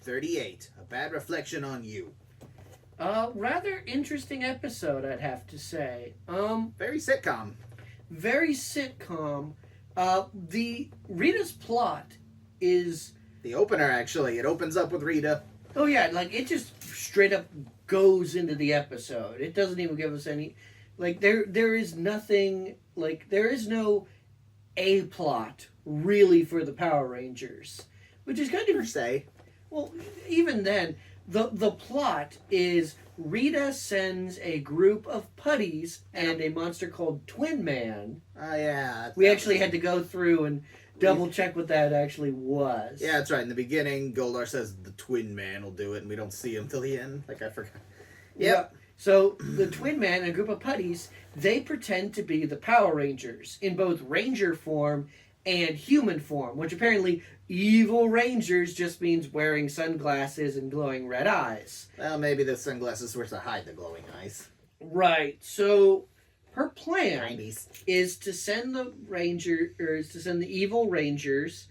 38. A bad reflection on you. Rather interesting episode, I'd have to say. Very sitcom. Very sitcom. The Rita's plot is... The opener, actually. It opens up with Rita. Oh, yeah, like, it just straight up goes into the episode. It doesn't even give us any... Like, there is nothing... Like, there is no A-plot, really, for the Power Rangers. Which is kind of... Per se. Well, even then, the plot is Rita sends a group of putties and a monster called Twin Man. Oh, yeah. We actually had to go through and double check what that actually was. Yeah, that's right. In the beginning, Goldar says the Twin Man will do it, and we don't see him till the end. Like, I forgot. Yep. Yeah. So, the Twin Man and a group of putties, they pretend to be the Power Rangers in both Ranger form and human form, which apparently evil Rangers just means wearing sunglasses and glowing red eyes. Well, maybe the sunglasses were to hide the glowing eyes. Right. So, her plan 90s. is to send the evil Rangers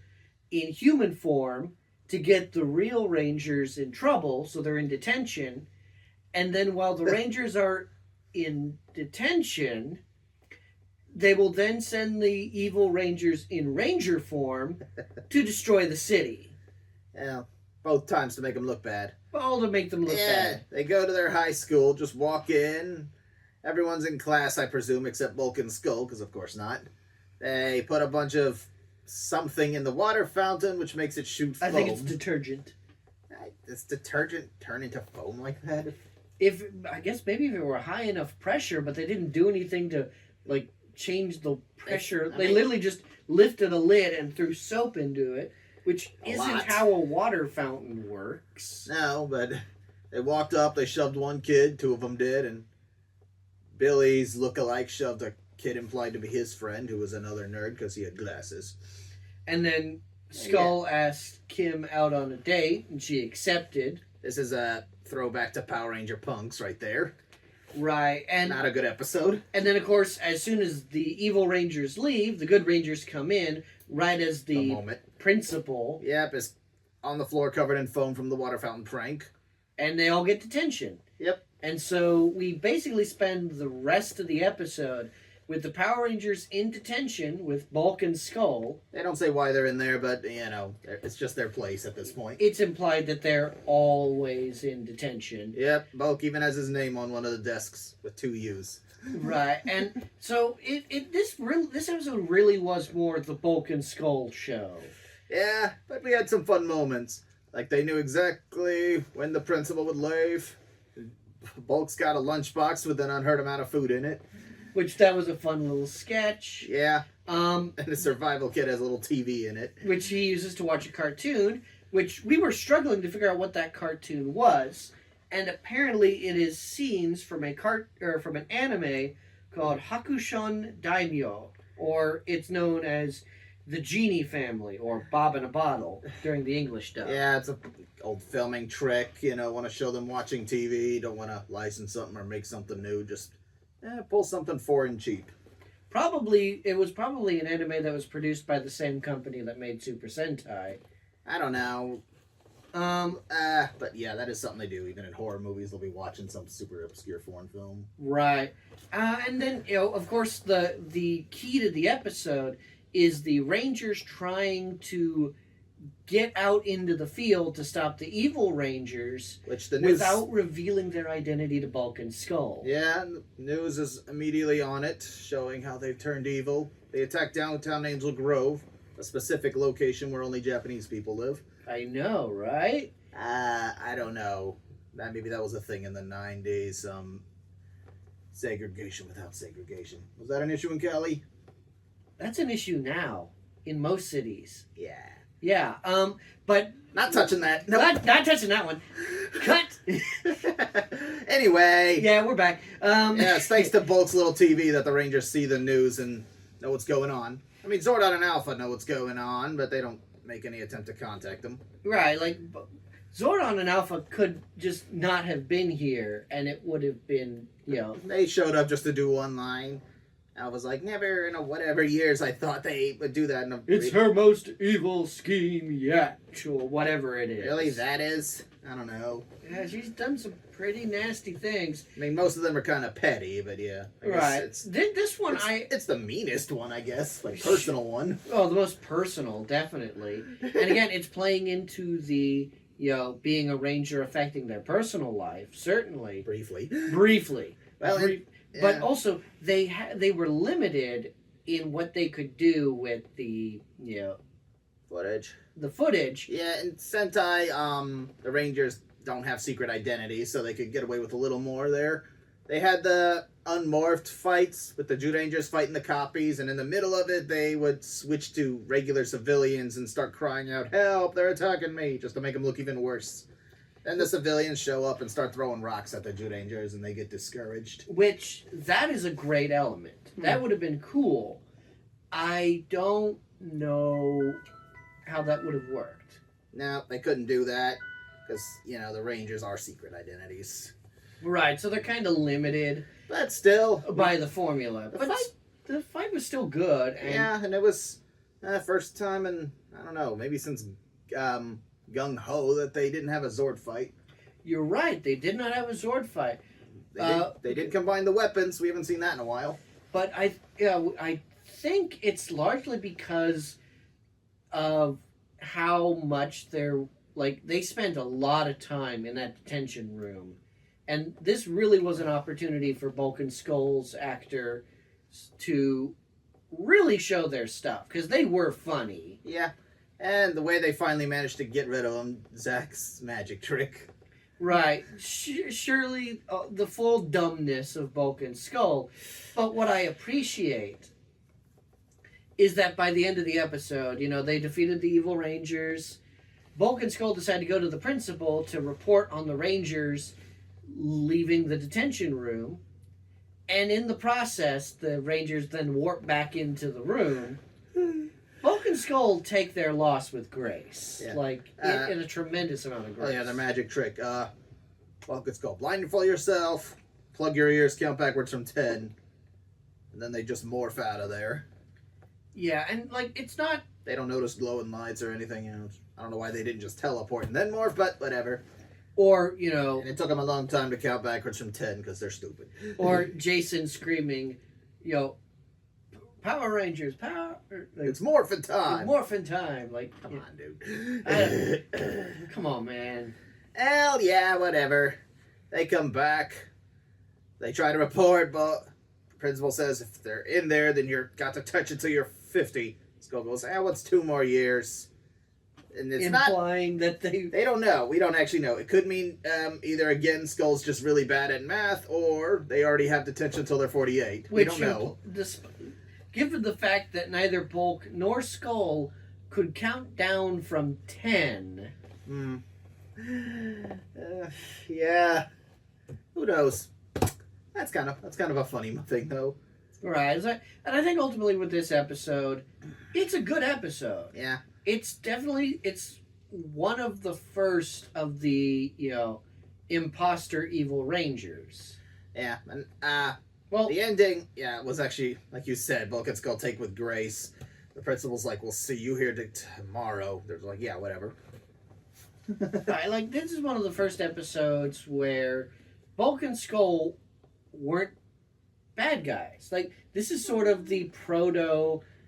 in human form to get the real Rangers in trouble, so they're in detention. And then while the Rangers are in detention, they will then send the evil Rangers in Ranger form to destroy the city. Yeah, both times to make them look bad. All to make them look bad. They go to their high school, just walk in. Everyone's in class, I presume, except Bulk and Skull, because of course not. They put a bunch of something in the water fountain, which makes it shoot foam. I think it's detergent. Does detergent turn into foam like that? I guess maybe if it were high enough pressure, but they didn't do anything to, like, change the pressure. They literally just lifted a lid and threw soap into it, which isn't how a water fountain works. No, but they walked up, they shoved one kid, two of them did, and Billy's look-alike shoved a kid implied to be his friend, who was another nerd because he had glasses. And then Skull asked Kim out on a date, and she accepted. This is a throwback to Power Ranger Punks right there. Right. And not a good episode. And then, of course, as soon as the evil Rangers leave, the good Rangers come in, right as the principal. Yep, is on the floor covered in foam from the water fountain prank. And they all get detention. Yep. And so we basically spend the rest of the episode with the Power Rangers in detention with Bulk and Skull. They don't say why they're in there, but, you know, it's just their place at this point. It's implied that they're always in detention. Yep, Bulk even has his name on one of the desks with 2 U's. Right, and so this episode really was more the Bulk and Skull show. Yeah, but we had some fun moments. Like, they knew exactly when the principal would leave. Bulk's got a lunchbox with an unheard amount of food in it. Which, that was a fun little sketch. Yeah. And the survival kit has a little TV in it. Which he uses to watch a cartoon, which we were struggling to figure out what that cartoon was. And apparently it is scenes from from an anime called Hakushon Daimyo, or it's known as The Genie Family, or Bob in a Bottle, during the English dub. Yeah, it's an old filming trick, you know, want to show them watching TV, don't want to license something or make something new, just pull something foreign cheap. It was probably an anime that was produced by the same company that made Super Sentai. I don't know. But yeah, that is something they do. Even in horror movies, they'll be watching some super obscure foreign film. Right. And then, you know, of course, the key to the episode is the Rangers trying to get out into the field to stop the evil Rangers without revealing their identity to Bulk and Skull. Yeah, and the news is immediately on it, showing how they've turned evil. They attacked downtown Angel Grove, a specific location where only Japanese people live. I know, right? I don't know. Maybe that was a thing in the 90s. Segregation without segregation. Was that an issue in Cali? That's an issue now in most cities. Yeah. Yeah, but... Not touching that. No. Not touching that one. Cut! Anyway. Yeah, we're back. Yeah, it's thanks to Bulk's little TV that the Rangers see the news and know what's going on. I mean, Zordon and Alpha know what's going on, but they don't make any attempt to contact them. Right, like, Zordon and Alpha could just not have been here, and it would have been, you know... They showed up just to do one line. I was like, never in a whatever years I thought they would do that. In a It's her most evil scheme yet, or whatever it is. Really, that is? I don't know. Yeah, she's done some pretty nasty things. I mean, most of them are kind of petty, but yeah. I guess Right. This one, it's the meanest one, I guess. Like, personal one. Oh, the most personal, definitely. And again, it's playing into the, being a ranger affecting their personal life, certainly. Briefly. Well, But also, they were limited in what they could do with the, footage. The footage. Yeah, in Sentai, the Rangers don't have secret identities, so they could get away with a little more there. They had the unmorphed fights with the Jurangers fighting the copies, and in the middle of it, they would switch to regular civilians and start crying out, "Help, they're attacking me," just to make them look even worse. Then the civilians show up and start throwing rocks at the Jurangers, and they get discouraged. Which, that is a great element. That would have been cool. I don't know how that would have worked. No, they couldn't do that, because, the Rangers are secret identities. Right, so they're kind of limited. But still. By the formula. The fight was still good. And it was first time in, I don't know, maybe since Gung Ho that they didn't have a Zord fight. You're right, they did not have a Zord fight. They did combine the weapons. We haven't seen that in a while. But I think it's largely because of how much they spent a lot of time in that detention room. And this really was an opportunity for Bulk and Skull's actor to really show their stuff, because they were funny. Yeah, and the way they finally managed to get rid of him, Zack's magic trick. Right. Surely the full dumbness of Bulk and Skull. But what I appreciate is that by the end of the episode, they defeated the evil Rangers. Bulk and Skull decide to go to the principal to report on the Rangers leaving the detention room. And in the process, the Rangers then warp back into the room. Bulk and Skull take their loss with grace. Yeah. In a tremendous amount of grace. Oh yeah, their magic trick. Bulk and Skull, blindfold yourself, plug your ears, count backwards from 10. And then they just morph out of there. Yeah, and it's not... They don't notice glowing lights or anything, I don't know why they didn't just teleport and then morph, but whatever. Or, And it took them a long time to count backwards from 10 because they're stupid. Or Jason screaming, Power Rangers, power... It's morphin' time! It's morphin' time. Come on, dude. Come on, man. Hell yeah, whatever. They come back. They try to report, but the principal says if they're in there, then you're got to touch until you're 50. Skull goes, what's 2 more years? And it's implying that they don't know. We don't actually know. It could mean either, again, Skull's just really bad at math, or they already have detention until they're 48. We don't know. Given the fact that neither Bulk nor Skull could count down from 10. Yeah. Who knows? That's kind of a funny thing, though. Right. And I think ultimately with this episode, it's a good episode. Yeah. It's one of the first of the, imposter evil Rangers. Yeah. And, well, the ending, was actually, like you said, Bulk and Skull take with grace. The principal's like, we'll see you here tomorrow. They're like, yeah, whatever. This is one of the first episodes where Bulk and Skull weren't bad guys. This is sort of the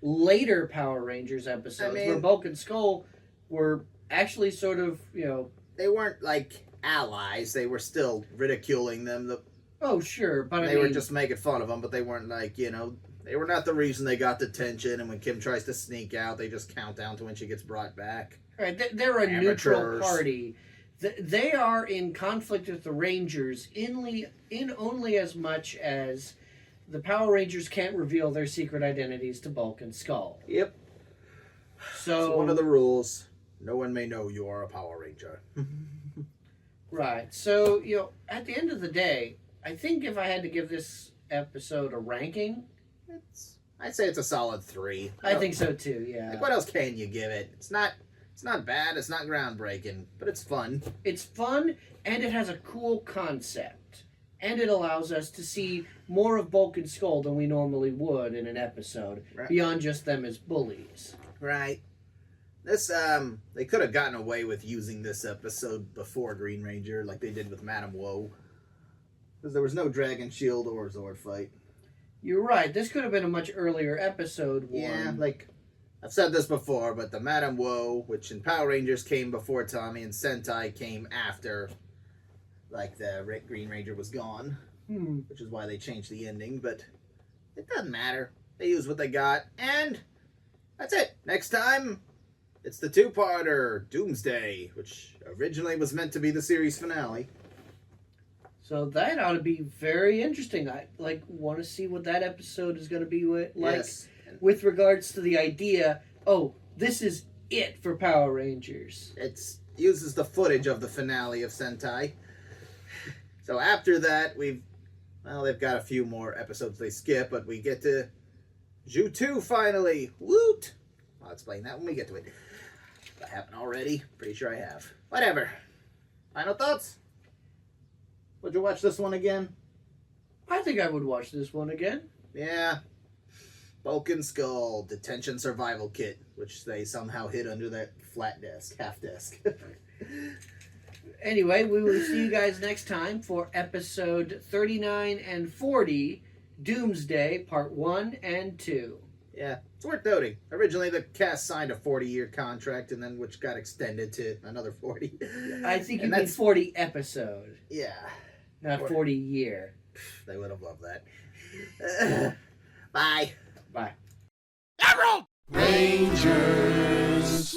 later Power Rangers episodes where Bulk and Skull were actually sort of, They weren't, allies. They were still ridiculing them. Oh, sure, but they were just making fun of them, but they weren't they were not the reason they got detention, and when Kim tries to sneak out, they just count down to when she gets brought back. Right, they're a neutral party. They are in conflict with the Rangers in only as much as the Power Rangers can't reveal their secret identities to Bulk and Skull. Yep. So one of the rules, no one may know you are a Power Ranger. Right. So, at the end of the day, I think if I had to give this episode a ranking, I'd say it's a solid 3. I think so too, yeah. What else can you give it? It's not bad, it's not groundbreaking, but it's fun. It's fun, and it has a cool concept. and it allows us to see more of Bulk and Skull than we normally would in an episode, Right. beyond just them as bullies. Right. This, they could have gotten away with using this episode before Green Ranger, like they did with Madame Woe. Because there was no Dragon Shield or Zord fight. You're right. This could have been a much earlier episode one. Yeah, like, I've said this before, but the Madame Woe, which in Power Rangers came before Tommy, and Sentai came after, like, the Green Ranger was gone. Which is why they changed the ending, but it doesn't matter. They use what they got, and that's it. Next time, it's the two-parter, Doomsday, which originally was meant to be the series finale. So that ought to be very interesting. I want to see what that episode is going to be like Yes. with regards to the idea. Oh, this is it for Power Rangers. It uses the footage of the finale of Sentai. So after that, they've got a few more episodes they skip, but we get to Ju 2 finally. Woot! I'll explain that when we get to it. That happened already? Pretty sure I have. Whatever. Final thoughts? Would you watch this one again? I think I would watch this one again. Yeah. Bulk and Skull Detention Survival Kit, which they somehow hid under that flat desk, half desk. Anyway, we will see you guys next time for episode 39 and 40, Doomsday, part 1 and 2. Yeah, it's worth noting. Originally, the cast signed a 40-year contract, and then which got extended to another 40. I think you And mean that's 40 episode, Yeah, not 40 year. they would have loved that. Bye. Bye. Rangers!